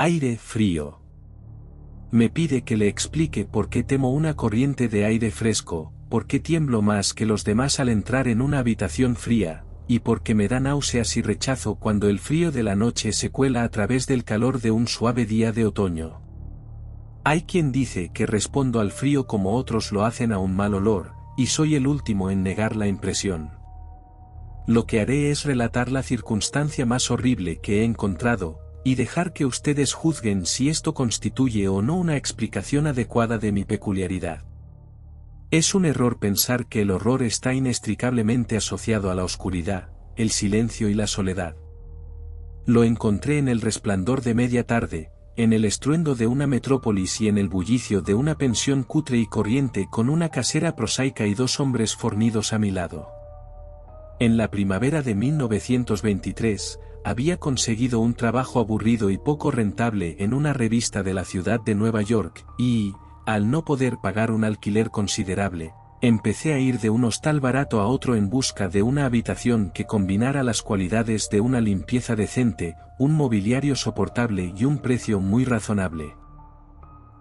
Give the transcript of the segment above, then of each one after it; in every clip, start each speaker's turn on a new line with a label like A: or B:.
A: Aire frío. Me pide que le explique por qué temo una corriente de aire fresco, por qué tiemblo más que los demás al entrar en una habitación fría, y por qué me da náuseas y rechazo cuando el frío de la noche se cuela a través del calor de un suave día de otoño. Hay quien dice que respondo al frío como otros lo hacen a un mal olor, y soy el último en negar la impresión. Lo que haré es relatar la circunstancia más horrible que he encontrado, y dejar que ustedes juzguen si esto constituye o no una explicación adecuada de mi peculiaridad. Es un error pensar que el horror está inextricablemente asociado a la oscuridad, el silencio y la soledad. Lo encontré en el resplandor de media tarde, en el estruendo de una metrópolis y en el bullicio de una pensión cutre y corriente con una casera prosaica y dos hombres fornidos a mi lado. En la primavera de 1923, había conseguido un trabajo aburrido y poco rentable en una revista de la ciudad de Nueva York, y, al no poder pagar un alquiler considerable, empecé a ir de un hostal barato a otro en busca de una habitación que combinara las cualidades de una limpieza decente, un mobiliario soportable y un precio muy razonable.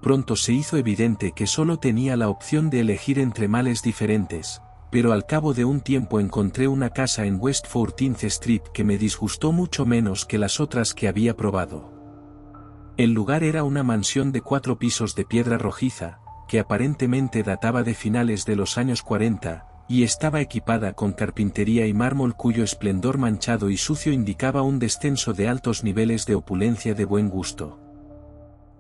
A: Pronto se hizo evidente que solo tenía la opción de elegir entre males diferentes, pero al cabo de un tiempo encontré una casa en West 14th Street que me disgustó mucho menos que las otras que había probado. El lugar era una mansión de 4 pisos de piedra rojiza, que aparentemente databa de finales de los años 40, y estaba equipada con carpintería y mármol cuyo esplendor manchado y sucio indicaba un descenso de altos niveles de opulencia de buen gusto.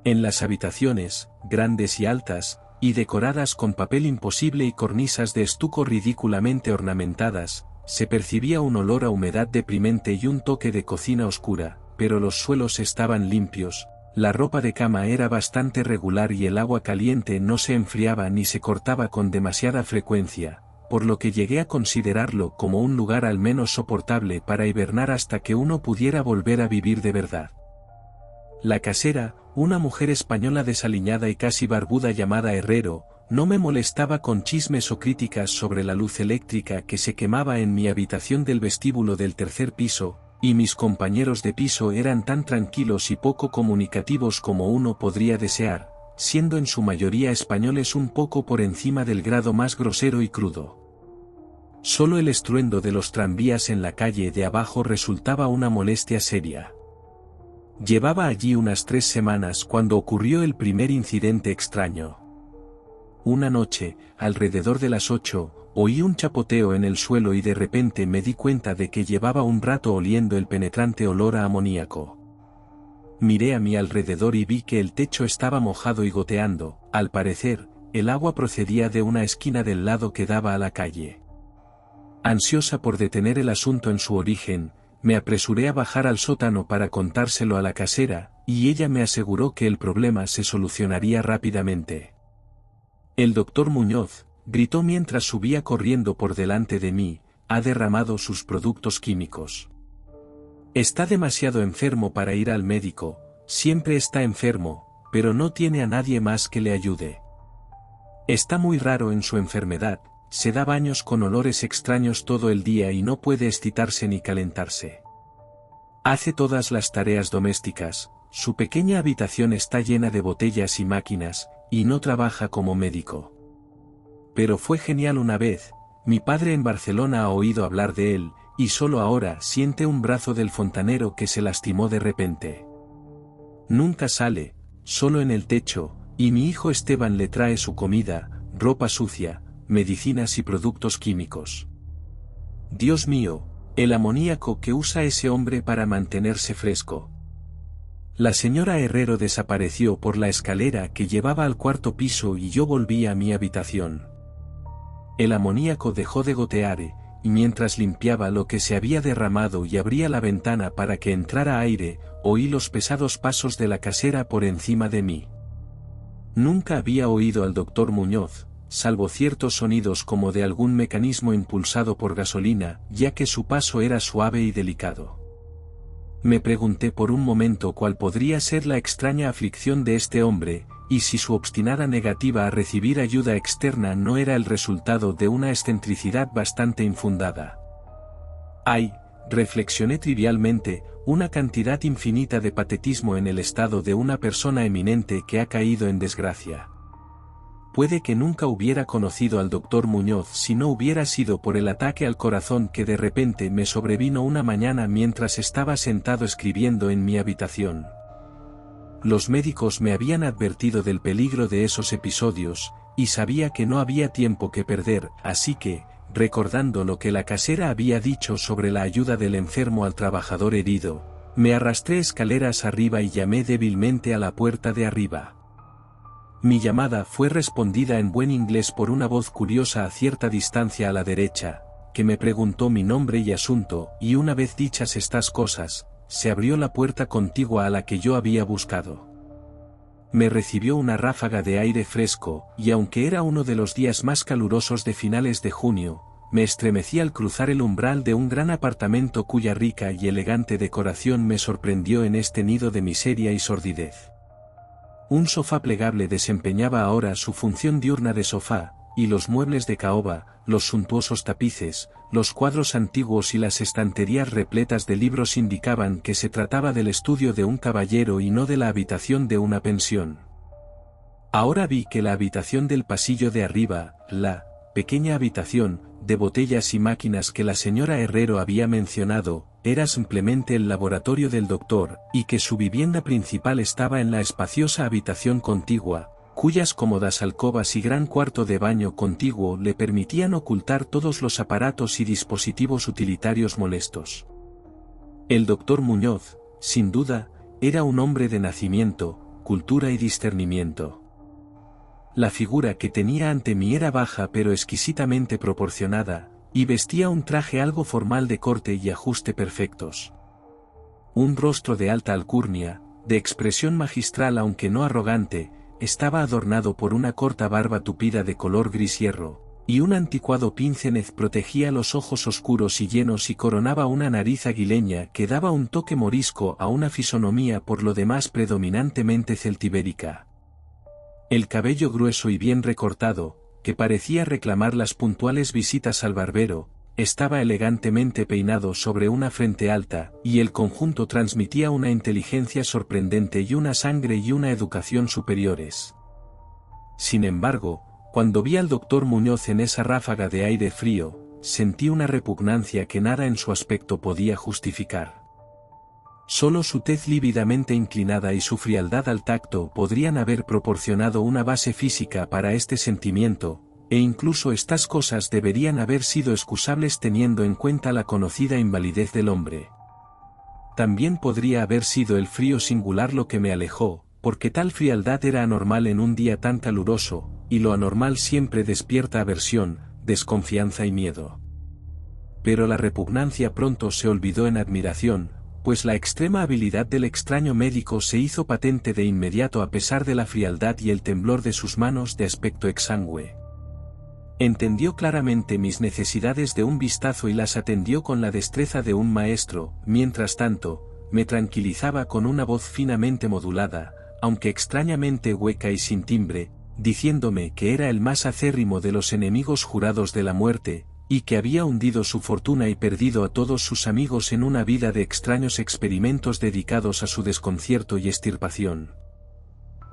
A: En las habitaciones, grandes y altas, y decoradas con papel imposible y cornisas de estuco ridículamente ornamentadas, se percibía un olor a humedad deprimente y un toque de cocina oscura, pero los suelos estaban limpios, la ropa de cama era bastante regular y el agua caliente no se enfriaba ni se cortaba con demasiada frecuencia, por lo que llegué a considerarlo como un lugar al menos soportable para hibernar hasta que uno pudiera volver a vivir de verdad. La casera, una mujer española desaliñada y casi barbuda llamada Herrero, no me molestaba con chismes o críticas sobre la luz eléctrica que se quemaba en mi habitación del vestíbulo del tercer piso, y mis compañeros de piso eran tan tranquilos y poco comunicativos como uno podría desear, siendo en su mayoría españoles un poco por encima del grado más grosero y crudo. Solo el estruendo de los tranvías en la calle de abajo resultaba una molestia seria. Llevaba allí unas 3 semanas cuando ocurrió el primer incidente extraño. Una noche, alrededor de las 8, oí un chapoteo en el suelo y de repente me di cuenta de que llevaba un rato oliendo el penetrante olor a amoníaco. Miré a mi alrededor y vi que el techo estaba mojado y goteando, al parecer, el agua procedía de una esquina del lado que daba a la calle. Ansiosa por detener el asunto en su origen, me apresuré a bajar al sótano para contárselo a la casera, y ella me aseguró que el problema se solucionaría rápidamente. El doctor Muñoz, gritó mientras subía corriendo por delante de mí, ha derramado sus productos químicos. Está demasiado enfermo para ir al médico, siempre está enfermo, pero no tiene a nadie más que le ayude. Está muy raro en su enfermedad, se da baños con olores extraños todo el día y no puede excitarse ni calentarse. Hace todas las tareas domésticas, su pequeña habitación está llena de botellas y máquinas, y no trabaja como médico. Pero fue genial una vez, mi padre en Barcelona ha oído hablar de él, y solo ahora siente un brazo del fontanero que se lastimó de repente. Nunca sale, solo en el techo, y mi hijo Esteban le trae su comida, ropa sucia, medicinas y productos químicos. Dios mío, el amoníaco que usa ese hombre para mantenerse fresco. La señora Herrero desapareció por la escalera que llevaba al 4º piso y yo volví a mi habitación. El amoníaco dejó de gotear, y mientras limpiaba lo que se había derramado y abría la ventana para que entrara aire, oí los pesados pasos de la casera por encima de mí. Nunca había oído al doctor Muñoz, salvo ciertos sonidos como de algún mecanismo impulsado por gasolina, ya que su paso era suave y delicado. Me pregunté por un momento cuál podría ser la extraña aflicción de este hombre, y si su obstinada negativa a recibir ayuda externa no era el resultado de una excentricidad bastante infundada. ¡Ay!, reflexioné trivialmente, una cantidad infinita de patetismo en el estado de una persona eminente que ha caído en desgracia. Puede que nunca hubiera conocido al doctor Muñoz si no hubiera sido por el ataque al corazón que de repente me sobrevino una mañana mientras estaba sentado escribiendo en mi habitación. Los médicos me habían advertido del peligro de esos episodios, y sabía que no había tiempo que perder, así que, recordando lo que la casera había dicho sobre la ayuda del enfermo al trabajador herido, me arrastré escaleras arriba y llamé débilmente a la puerta de arriba. Mi llamada fue respondida en buen inglés por una voz curiosa a cierta distancia a la derecha, que me preguntó mi nombre y asunto, y una vez dichas estas cosas, se abrió la puerta contigua a la que yo había buscado. Me recibió una ráfaga de aire fresco, y aunque era uno de los días más calurosos de finales de junio, me estremecí al cruzar el umbral de un gran apartamento cuya rica y elegante decoración me sorprendió en este nido de miseria y sordidez. Un sofá plegable desempeñaba ahora su función diurna de sofá, y los muebles de caoba, los suntuosos tapices, los cuadros antiguos y las estanterías repletas de libros indicaban que se trataba del estudio de un caballero y no de la habitación de una pensión. Ahora vi que la habitación del pasillo de arriba, la pequeña habitación, de botellas y máquinas que la señora Herrero había mencionado, era simplemente el laboratorio del doctor, y que su vivienda principal estaba en la espaciosa habitación contigua, cuyas cómodas alcobas y gran cuarto de baño contiguo le permitían ocultar todos los aparatos y dispositivos utilitarios molestos. El doctor Muñoz, sin duda, era un hombre de nacimiento, cultura y discernimiento. La figura que tenía ante mí era baja pero exquisitamente proporcionada, y vestía un traje algo formal de corte y ajuste perfectos. Un rostro de alta alcurnia, de expresión magistral aunque no arrogante, estaba adornado por una corta barba tupida de color gris hierro, y un anticuado pince-nez protegía los ojos oscuros y llenos y coronaba una nariz aguileña que daba un toque morisco a una fisonomía por lo demás predominantemente celtibérica. El cabello grueso y bien recortado, que parecía reclamar las puntuales visitas al barbero, estaba elegantemente peinado sobre una frente alta, y el conjunto transmitía una inteligencia sorprendente y una sangre y una educación superiores. Sin embargo, cuando vi al doctor Muñoz en esa ráfaga de aire frío, sentí una repugnancia que nada en su aspecto podía justificar. Solo su tez lívidamente inclinada y su frialdad al tacto podrían haber proporcionado una base física para este sentimiento, e incluso estas cosas deberían haber sido excusables teniendo en cuenta la conocida invalidez del hombre. También podría haber sido el frío singular lo que me alejó, porque tal frialdad era anormal en un día tan caluroso, y lo anormal siempre despierta aversión, desconfianza y miedo. Pero la repugnancia pronto se olvidó en admiración, pues la extrema habilidad del extraño médico se hizo patente de inmediato a pesar de la frialdad y el temblor de sus manos de aspecto exangüe. Entendió claramente mis necesidades de un vistazo y las atendió con la destreza de un maestro, mientras tanto, me tranquilizaba con una voz finamente modulada, aunque extrañamente hueca y sin timbre, diciéndome que era el más acérrimo de los enemigos jurados de la muerte, y que había hundido su fortuna y perdido a todos sus amigos en una vida de extraños experimentos dedicados a su desconcierto y extirpación.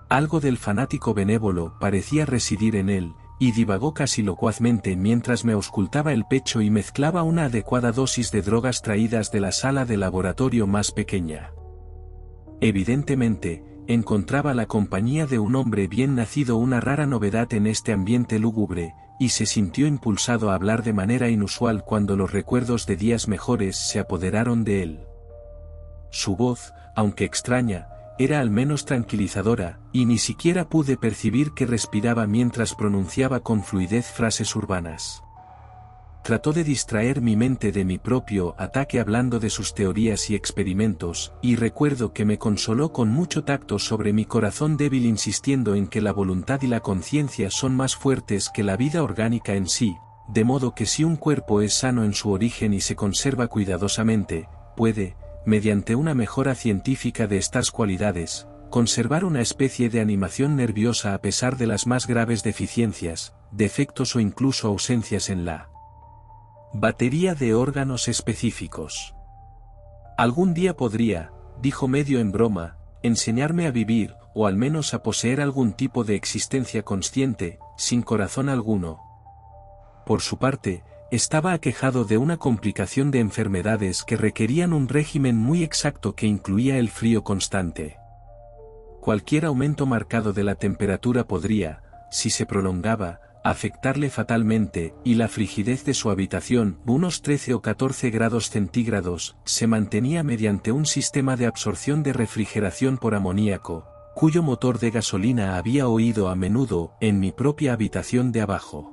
A: Algo del fanático benévolo parecía residir en él, y divagó casi locuazmente mientras me auscultaba el pecho y mezclaba una adecuada dosis de drogas traídas de la sala de laboratorio más pequeña. Evidentemente, encontraba la compañía de un hombre bien nacido una rara novedad en este ambiente lúgubre, y se sintió impulsado a hablar de manera inusual cuando los recuerdos de días mejores se apoderaron de él. Su voz, aunque extraña, era al menos tranquilizadora, y ni siquiera pude percibir que respiraba mientras pronunciaba con fluidez frases urbanas. Trató de distraer mi mente de mi propio ataque hablando de sus teorías y experimentos, y recuerdo que me consoló con mucho tacto sobre mi corazón débil insistiendo en que la voluntad y la conciencia son más fuertes que la vida orgánica en sí, de modo que si un cuerpo es sano en su origen y se conserva cuidadosamente, puede, mediante una mejora científica de estas cualidades, conservar una especie de animación nerviosa a pesar de las más graves deficiencias, defectos o incluso ausencias en la batería de órganos específicos. Algún día podría, dijo medio en broma, enseñarme a vivir, o al menos a poseer algún tipo de existencia consciente, sin corazón alguno. Por su parte, estaba aquejado de una complicación de enfermedades que requerían un régimen muy exacto que incluía el frío constante. Cualquier aumento marcado de la temperatura podría, si se prolongaba, afectarle fatalmente, y la frigidez de su habitación, unos 13 o 14 grados centígrados, se mantenía mediante un sistema de absorción de refrigeración por amoníaco, cuyo motor de gasolina había oído a menudo en mi propia habitación de abajo.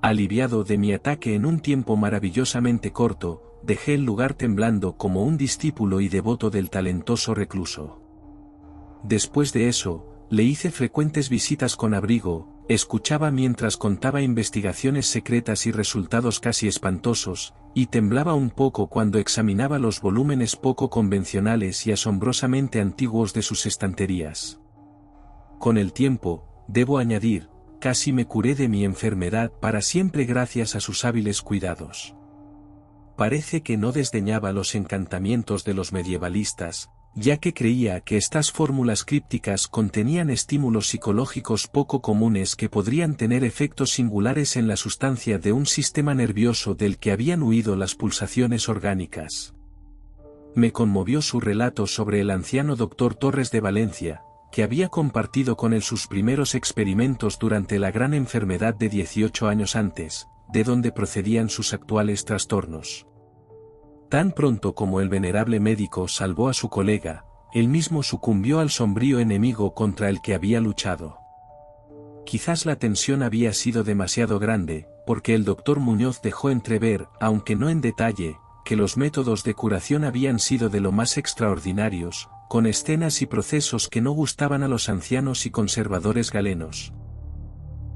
A: Aliviado de mi ataque en un tiempo maravillosamente corto, dejé el lugar temblando como un discípulo y devoto del talentoso recluso. Después de eso, le hice frecuentes visitas con abrigo, escuchaba mientras contaba investigaciones secretas y resultados casi espantosos, y temblaba un poco cuando examinaba los volúmenes poco convencionales y asombrosamente antiguos de sus estanterías. Con el tiempo, debo añadir, casi me curé de mi enfermedad para siempre gracias a sus hábiles cuidados. Parece que no desdeñaba los encantamientos de los medievalistas, ya que creía que estas fórmulas crípticas contenían estímulos psicológicos poco comunes que podrían tener efectos singulares en la sustancia de un sistema nervioso del que habían huido las pulsaciones orgánicas. Me conmovió su relato sobre el anciano doctor Torres de Valencia, que había compartido con él sus primeros experimentos durante la gran enfermedad de 18 años antes, de donde procedían sus actuales trastornos. Tan pronto como el venerable médico salvó a su colega, él mismo sucumbió al sombrío enemigo contra el que había luchado. Quizás la tensión había sido demasiado grande, porque el doctor Muñoz dejó entrever, aunque no en detalle, que los métodos de curación habían sido de lo más extraordinarios, con escenas y procesos que no gustaban a los ancianos y conservadores galenos.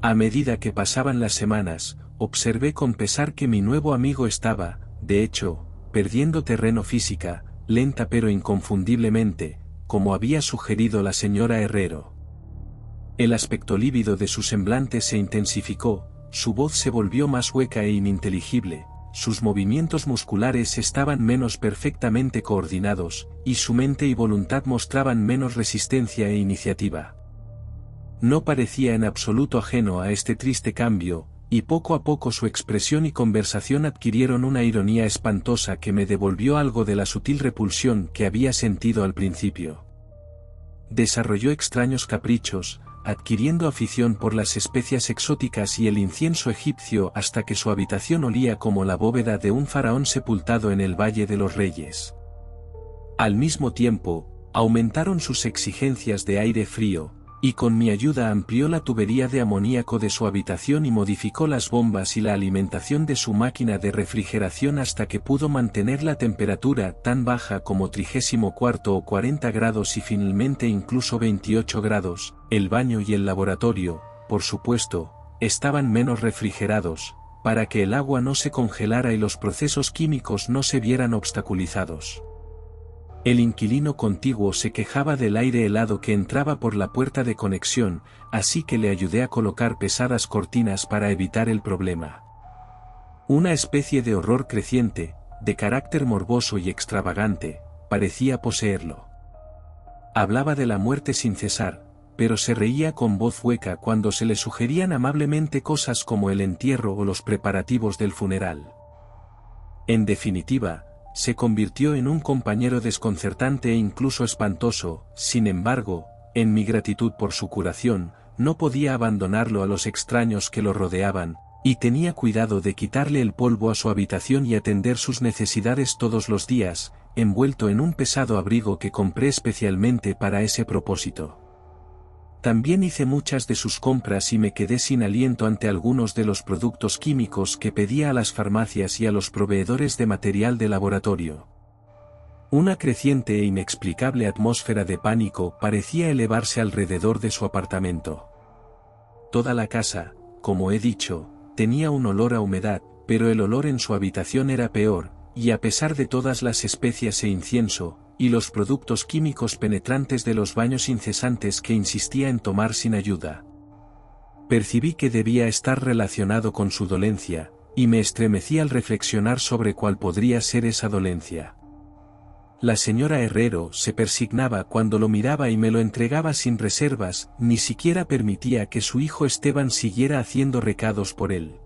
A: A medida que pasaban las semanas, observé con pesar que mi nuevo amigo estaba, de hecho, perdiendo terreno física, lenta pero inconfundiblemente, como había sugerido la señora Herrero. El aspecto lívido de su semblante se intensificó, su voz se volvió más hueca e ininteligible, sus movimientos musculares estaban menos perfectamente coordinados, y su mente y voluntad mostraban menos resistencia e iniciativa. No parecía en absoluto ajeno a este triste cambio, y poco a poco su expresión y conversación adquirieron una ironía espantosa que me devolvió algo de la sutil repulsión que había sentido al principio. Desarrolló extraños caprichos, adquiriendo afición por las especias exóticas y el incienso egipcio hasta que su habitación olía como la bóveda de un faraón sepultado en el Valle de los Reyes. Al mismo tiempo, aumentaron sus exigencias de aire frío, y con mi ayuda amplió la tubería de amoníaco de su habitación y modificó las bombas y la alimentación de su máquina de refrigeración hasta que pudo mantener la temperatura tan baja como 34 o 40 grados y finalmente incluso 28 grados. El baño y el laboratorio, por supuesto, estaban menos refrigerados, para que el agua no se congelara y los procesos químicos no se vieran obstaculizados. El inquilino contiguo se quejaba del aire helado que entraba por la puerta de conexión, así que le ayudé a colocar pesadas cortinas para evitar el problema. Una especie de horror creciente, de carácter morboso y extravagante, parecía poseerlo. Hablaba de la muerte sin cesar, pero se reía con voz hueca cuando se le sugerían amablemente cosas como el entierro o los preparativos del funeral. En definitiva, se convirtió en un compañero desconcertante e incluso espantoso. Sin embargo, en mi gratitud por su curación, no podía abandonarlo a los extraños que lo rodeaban, y tenía cuidado de quitarle el polvo a su habitación y atender sus necesidades todos los días, envuelto en un pesado abrigo que compré especialmente para ese propósito. También hice muchas de sus compras y me quedé sin aliento ante algunos de los productos químicos que pedía a las farmacias y a los proveedores de material de laboratorio. Una creciente e inexplicable atmósfera de pánico parecía elevarse alrededor de su apartamento. Toda la casa, como he dicho, tenía un olor a humedad, pero el olor en su habitación era peor, y a pesar de todas las especias e incienso, y los productos químicos penetrantes de los baños incesantes que insistía en tomar sin ayuda. Percibí que debía estar relacionado con su dolencia, y me estremecí al reflexionar sobre cuál podría ser esa dolencia. La señora Herrero se persignaba cuando lo miraba y me lo entregaba sin reservas, ni siquiera permitía que su hijo Esteban siguiera haciendo recados por él.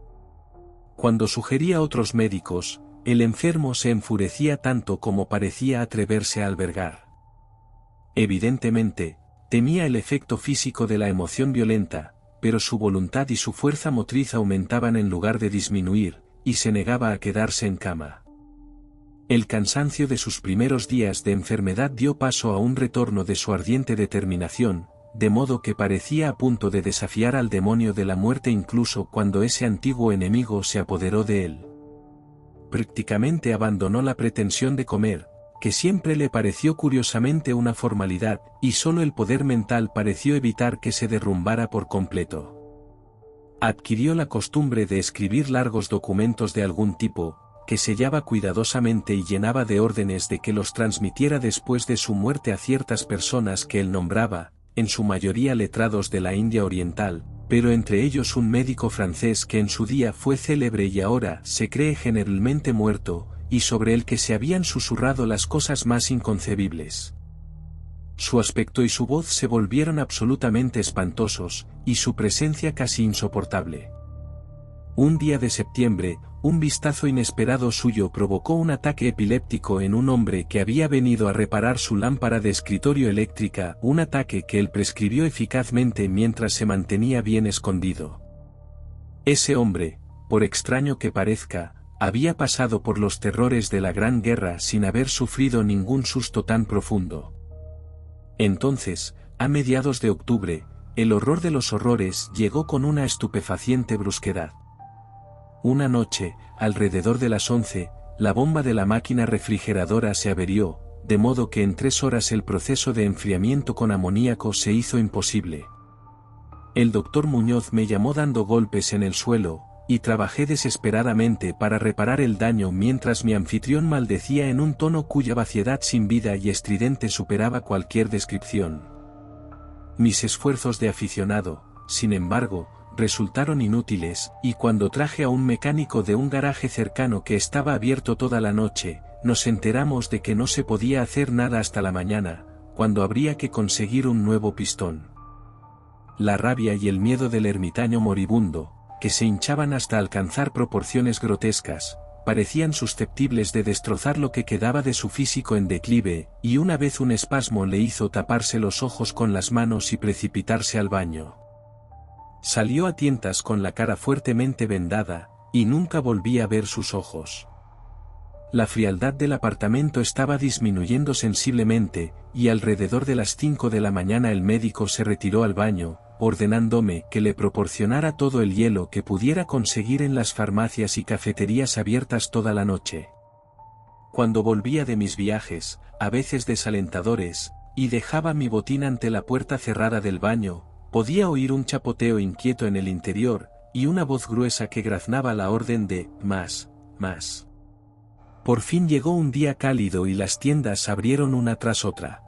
A: Cuando sugería a otros médicos, el enfermo se enfurecía tanto como parecía atreverse a albergar. Evidentemente, temía el efecto físico de la emoción violenta, pero su voluntad y su fuerza motriz aumentaban en lugar de disminuir, y se negaba a quedarse en cama. El cansancio de sus primeros días de enfermedad dio paso a un retorno de su ardiente determinación, de modo que parecía a punto de desafiar al demonio de la muerte incluso cuando ese antiguo enemigo se apoderó de él. Prácticamente abandonó la pretensión de comer, que siempre le pareció curiosamente una formalidad, y solo el poder mental pareció evitar que se derrumbara por completo. Adquirió la costumbre de escribir largos documentos de algún tipo, que sellaba cuidadosamente y llenaba de órdenes de que los transmitiera después de su muerte a ciertas personas que él nombraba, en su mayoría letrados de la India Oriental, pero entre ellos un médico francés que en su día fue célebre y ahora se cree generalmente muerto, y sobre el que se habían susurrado las cosas más inconcebibles. Su aspecto y su voz se volvieron absolutamente espantosos, y su presencia casi insoportable. Un día de septiembre, un vistazo inesperado suyo provocó un ataque epiléptico en un hombre que había venido a reparar su lámpara de escritorio eléctrica, un ataque que él prescribió eficazmente mientras se mantenía bien escondido. Ese hombre, por extraño que parezca, había pasado por los terrores de la Gran Guerra sin haber sufrido ningún susto tan profundo. Entonces, a mediados de octubre, el horror de los horrores llegó con una estupefaciente brusquedad. Una noche, alrededor de las 11, la bomba de la máquina refrigeradora se averió, de modo que en 3 horas el proceso de enfriamiento con amoníaco se hizo imposible. El doctor Muñoz me llamó dando golpes en el suelo, y trabajé desesperadamente para reparar el daño mientras mi anfitrión maldecía en un tono cuya vaciedad sin vida y estridente superaba cualquier descripción. Mis esfuerzos de aficionado, sin embargo, resultaron inútiles, y cuando traje a un mecánico de un garaje cercano que estaba abierto toda la noche, nos enteramos de que no se podía hacer nada hasta la mañana, cuando habría que conseguir un nuevo pistón. La rabia y el miedo del ermitaño moribundo, que se hinchaban hasta alcanzar proporciones grotescas, parecían susceptibles de destrozar lo que quedaba de su físico en declive, y una vez un espasmo le hizo taparse los ojos con las manos y precipitarse al baño. Salió a tientas con la cara fuertemente vendada, y nunca volví a ver sus ojos. La frialdad del apartamento estaba disminuyendo sensiblemente, y alrededor de las 5 de la mañana el médico se retiró al baño, ordenándome que le proporcionara todo el hielo que pudiera conseguir en las farmacias y cafeterías abiertas toda la noche. Cuando volvía de mis viajes, a veces desalentadores, y dejaba mi botín ante la puerta cerrada del baño, podía oír un chapoteo inquieto en el interior, y una voz gruesa que graznaba la orden de más. Por fin llegó un día cálido y las tiendas abrieron una tras otra.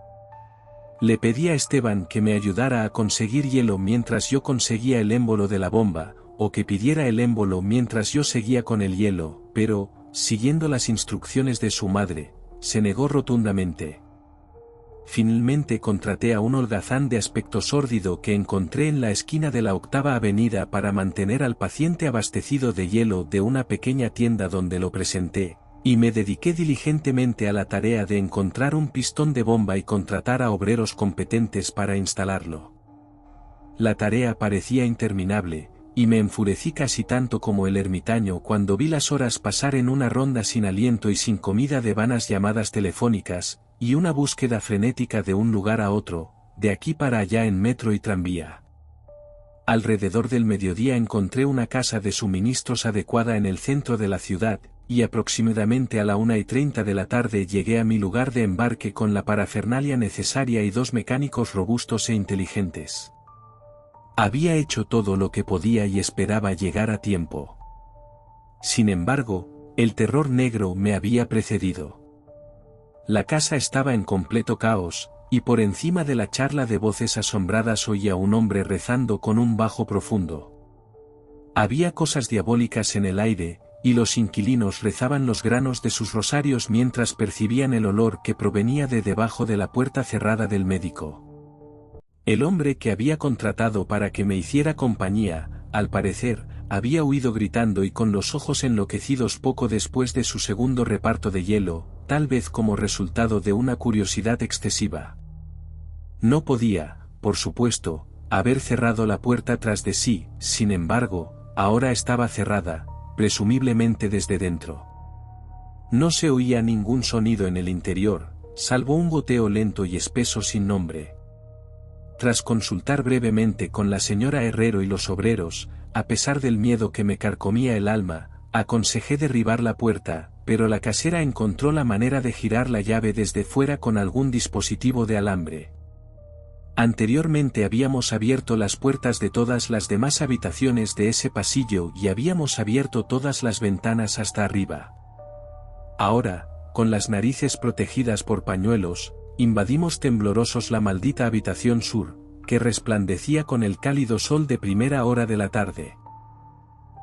A: Le pedí a Esteban que me ayudara a conseguir hielo mientras yo conseguía el émbolo de la bomba, o que pidiera el émbolo mientras yo seguía con el hielo, pero, siguiendo las instrucciones de su madre, se negó rotundamente. Finalmente contraté a un holgazán de aspecto sórdido que encontré en la esquina de la 8ª Avenida para mantener al paciente abastecido de hielo de una pequeña tienda donde lo presenté, y me dediqué diligentemente a la tarea de encontrar un pistón de bomba y contratar a obreros competentes para instalarlo. La tarea parecía interminable, y me enfurecí casi tanto como el ermitaño cuando vi las horas pasar en una ronda sin aliento y sin comida de vanas llamadas telefónicas, y una búsqueda frenética de un lugar a otro, de aquí para allá en metro y tranvía. Alrededor del mediodía encontré una casa de suministros adecuada en el centro de la ciudad, y aproximadamente a la 1:30 de la tarde llegué a mi lugar de embarque con la parafernalia necesaria y 2 mecánicos robustos e inteligentes. Había hecho todo lo que podía y esperaba llegar a tiempo. Sin embargo, el terror negro me había precedido. La casa estaba en completo caos, y por encima de la charla de voces asombradas oía a un hombre rezando con un bajo profundo. Había cosas diabólicas en el aire, y los inquilinos rezaban los granos de sus rosarios mientras percibían el olor que provenía de debajo de la puerta cerrada del médico. El hombre que había contratado para que me hiciera compañía, al parecer, había huido gritando y con los ojos enloquecidos poco después de su segundo reparto de hielo, tal vez como resultado de una curiosidad excesiva. No podía, por supuesto, haber cerrado la puerta tras de sí, sin embargo, ahora estaba cerrada, presumiblemente desde dentro. No se oía ningún sonido en el interior, salvo un goteo lento y espeso sin nombre. Tras consultar brevemente con la señora Herrero y los obreros, a pesar del miedo que me carcomía el alma, aconsejé derribar la puerta, pero la casera encontró la manera de girar la llave desde fuera con algún dispositivo de alambre. Anteriormente habíamos abierto las puertas de todas las demás habitaciones de ese pasillo y habíamos abierto todas las ventanas hasta arriba. Ahora, con las narices protegidas por pañuelos, invadimos temblorosos la maldita habitación sur, que resplandecía con el cálido sol de primera hora de la tarde.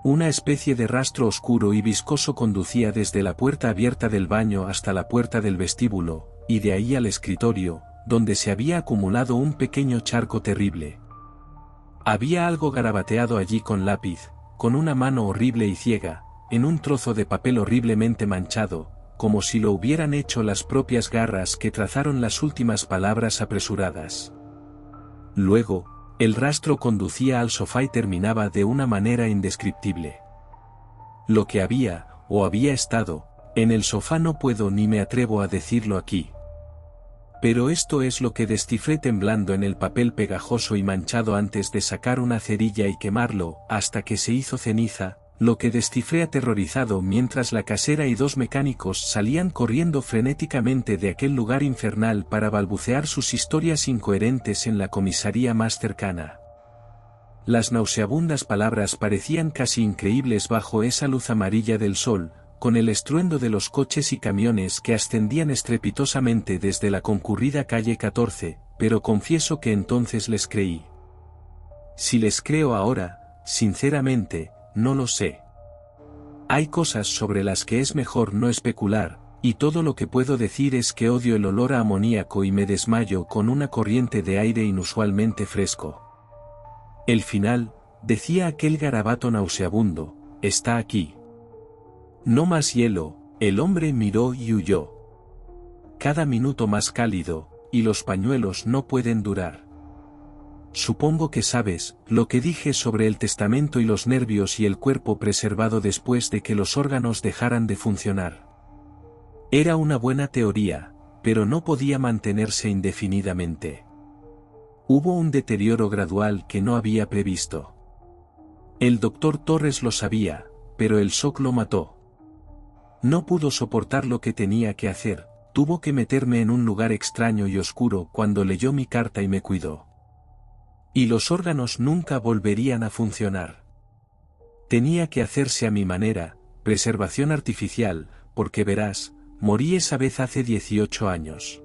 A: Una especie de rastro oscuro y viscoso conducía desde la puerta abierta del baño hasta la puerta del vestíbulo, y de ahí al escritorio, donde se había acumulado un pequeño charco terrible. Había algo garabateado allí con lápiz, con una mano horrible y ciega, en un trozo de papel horriblemente manchado, como si lo hubieran hecho las propias garras que trazaron las últimas palabras apresuradas. Luego, el rastro conducía al sofá y terminaba de una manera indescriptible. Lo que había, o había estado, en el sofá no puedo ni me atrevo a decirlo aquí. Pero esto es lo que descifré temblando en el papel pegajoso y manchado antes de sacar una cerilla y quemarlo, hasta que se hizo ceniza, lo que descifré aterrorizado mientras la casera y dos mecánicos salían corriendo frenéticamente de aquel lugar infernal para balbucear sus historias incoherentes en la comisaría más cercana. Las nauseabundas palabras parecían casi increíbles bajo esa luz amarilla del sol, con el estruendo de los coches y camiones que ascendían estrepitosamente desde la concurrida calle 14, pero confieso que entonces les creí. Si les creo ahora, sinceramente, no lo sé. Hay cosas sobre las que es mejor no especular, y todo lo que puedo decir es que odio el olor a amoníaco y me desmayo con una corriente de aire inusualmente fresco. El final, decía aquel garabato nauseabundo, está aquí. No más hielo, el hombre miró y huyó. Cada minuto más cálido, y los pañuelos no pueden durar. Supongo que sabes, lo que dije sobre el testamento y los nervios y el cuerpo preservado después de que los órganos dejaran de funcionar. Era una buena teoría, pero no podía mantenerse indefinidamente. Hubo un deterioro gradual que no había previsto. El doctor Torres lo sabía, pero el shock lo mató. No pudo soportar lo que tenía que hacer, tuvo que meterme en un lugar extraño y oscuro cuando leyó mi carta y me cuidó. Y los órganos nunca volverían a funcionar. Tenía que hacerse a mi manera, preservación artificial, porque verás, morí esa vez hace 18 años.